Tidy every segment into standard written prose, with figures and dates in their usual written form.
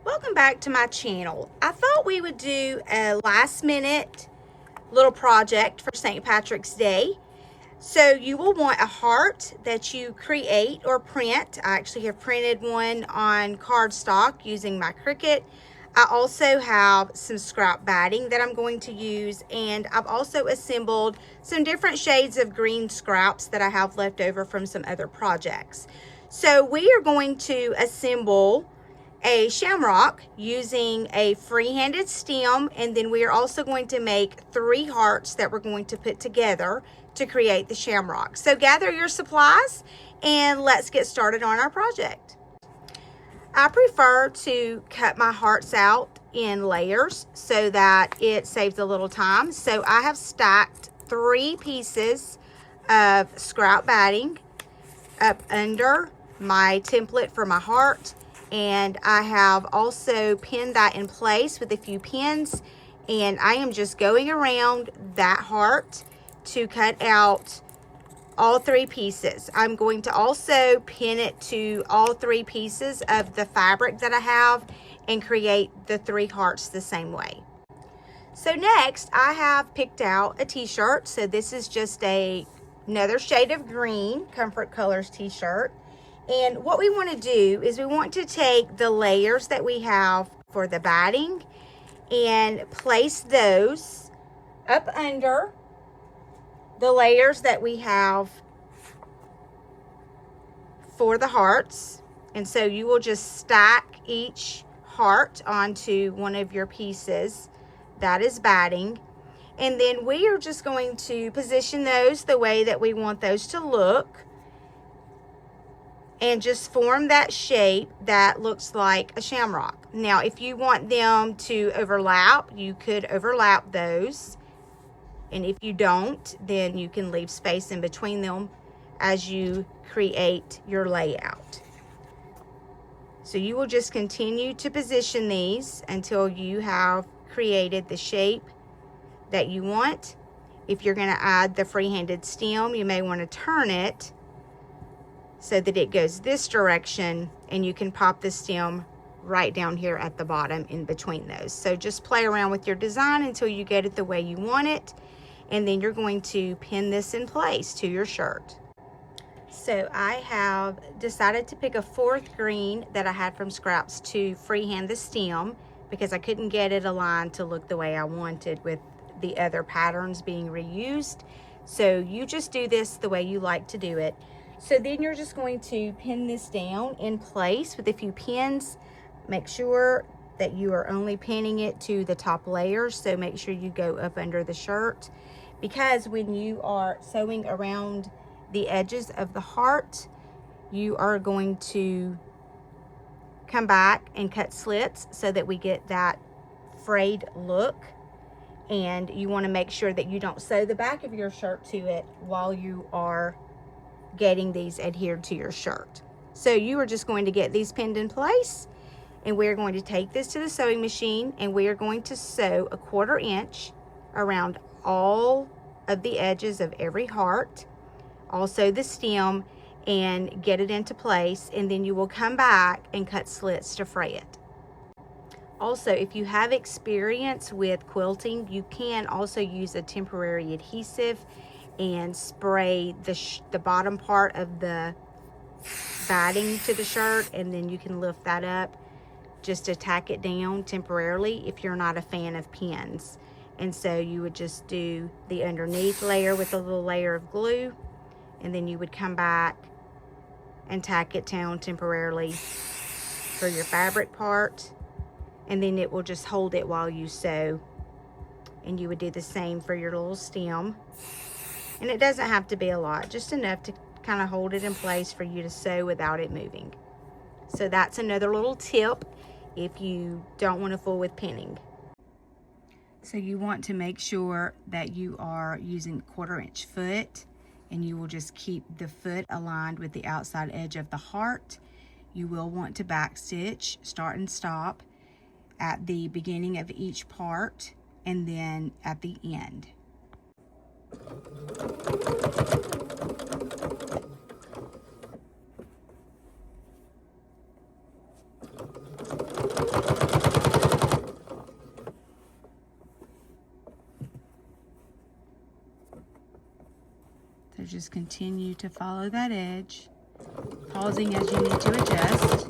Welcome back to my channel. I thought we would do a last minute little project for St. Patrick's Day. So you will want a heart that you create or print. I actually have printed one on cardstock using my Cricut. I also have some scrap batting that I'm going to use, and I've also assembled some different shades of green scraps that I have left over from some other projects. So we are going to assemble a shamrock using a free-handed stem, and then we are also going to make 3 hearts that we're going to put together to create the shamrock. So gather your supplies and let's get started on our project. I prefer to cut my hearts out in layers so that it saves a little time. So I have stacked 3 pieces of scrap batting up under my template for my heart, and I have also pinned that in place with a few pins, and I am just going around that heart to cut out all 3 pieces. I'm going to also pin it to all 3 pieces of the fabric that I have and create the 3 hearts the same way. So next, I have picked out a t-shirt. So this is just another shade of green, Comfort Colors t-shirt. And what we want to do is we want to take the layers that we have for the batting and place those up under the layers that we have for the hearts. And so you will just stack each heart onto one of your pieces that is batting, and then we are just going to position those the way that we want those to look and just form that shape that looks like a shamrock. Now if you want them to overlap, you could overlap those. And if you don't, then you can leave space in between them as you create your layout. So you will just continue to position these until you have created the shape that you want. If you're going to add the free-handed stem, you may want to turn it so that it goes this direction, and you can pop the stem right down here at the bottom in between those. So just play around with your design until you get it the way you want it. And then you're going to pin this in place to your shirt. So I have decided to pick a 4th green that I had from scraps to freehand the stem because I couldn't get it aligned to look the way I wanted with the other patterns being reused. So you just do this the way you like to do it. So then you're just going to pin this down in place with a few pins. Make sure that you are only pinning it to the top layers, so make sure you go up under the shirt, because when you are sewing around the edges of the heart, you are going to come back and cut slits so that we get that frayed look. And you want to make sure that you don't sew the back of your shirt to it while you are getting these adhered to your shirt. So you are just going to get these pinned in place, and we're going to take this to the sewing machine, and we are going to sew a 1/4 inch around all of the edges of every heart, also the stem, and get it into place. And then you will come back and cut slits to fray it. Also, if you have experience with quilting, you can also use a temporary adhesive and spray the bottom part of the batting to the shirt, and then you can lift that up just to tack it down temporarily if you're not a fan of pins. And so you would just do the underneath layer with a little layer of glue, and then you would come back and tack it down temporarily for your fabric part, and then it will just hold it while you sew. And you would do the same for your little stem. And it doesn't have to be a lot, just enough to kind of hold it in place for you to sew without it moving. So that's another little tip if you don't want to fool with pinning. So you want to make sure that you are using 1/4 inch foot, and you will just keep the foot aligned with the outside edge of the heart. You will want to backstitch, start and stop at the beginning of each part and then at the end. just continue to follow that edge, pausing as you need to adjust.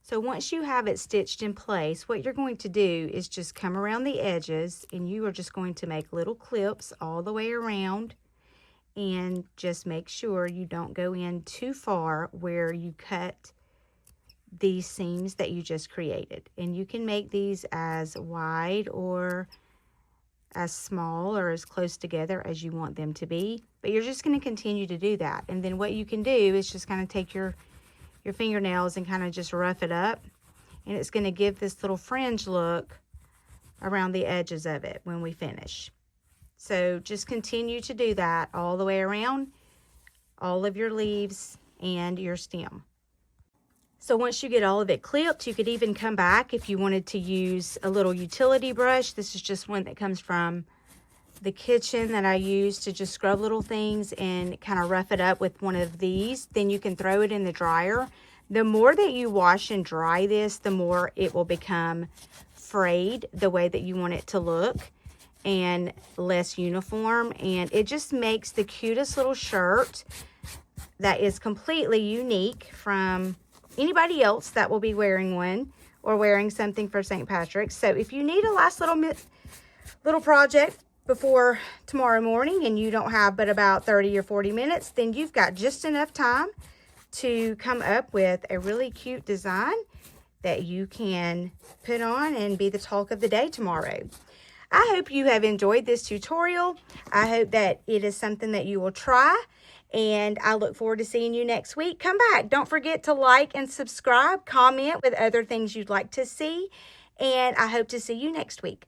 So once you have it stitched in place, what you're going to do is just come around the edges, and you are just going to make little clips all the way around, and just make sure you don't go in too far where you cut these seams that you just created. And you can make these as wide or as small or as close together as you want them to be, but you're just going to continue to do that. And then what you can do is just kind of take your fingernails and kind of just rough it up, and it's going to give this little fringe look around the edges of it when we finish. So just continue to do that all the way around all of your leaves and your stem. So once you get all of it clipped, you could even come back if you wanted to use a little utility brush. This is just one that comes from the kitchen that I use to just scrub little things and kind of rough it up with one of these. Then you can throw it in the dryer. The more that you wash and dry this, the more it will become frayed the way that you want it to look and less uniform. And it just makes the cutest little shirt that is completely unique from anybody else that will be wearing one or wearing something for St. Patrick's. So if you need a last little project before tomorrow morning and you don't have but about 30 or 40 minutes, then you've got just enough time to come up with a really cute design that you can put on and be the talk of the day tomorrow. I hope you have enjoyed this tutorial. I hope that it is something that you will try, and I look forward to seeing you next week. Come back. Don't forget to like and subscribe, comment with other things you'd like to see, and I hope to see you next week.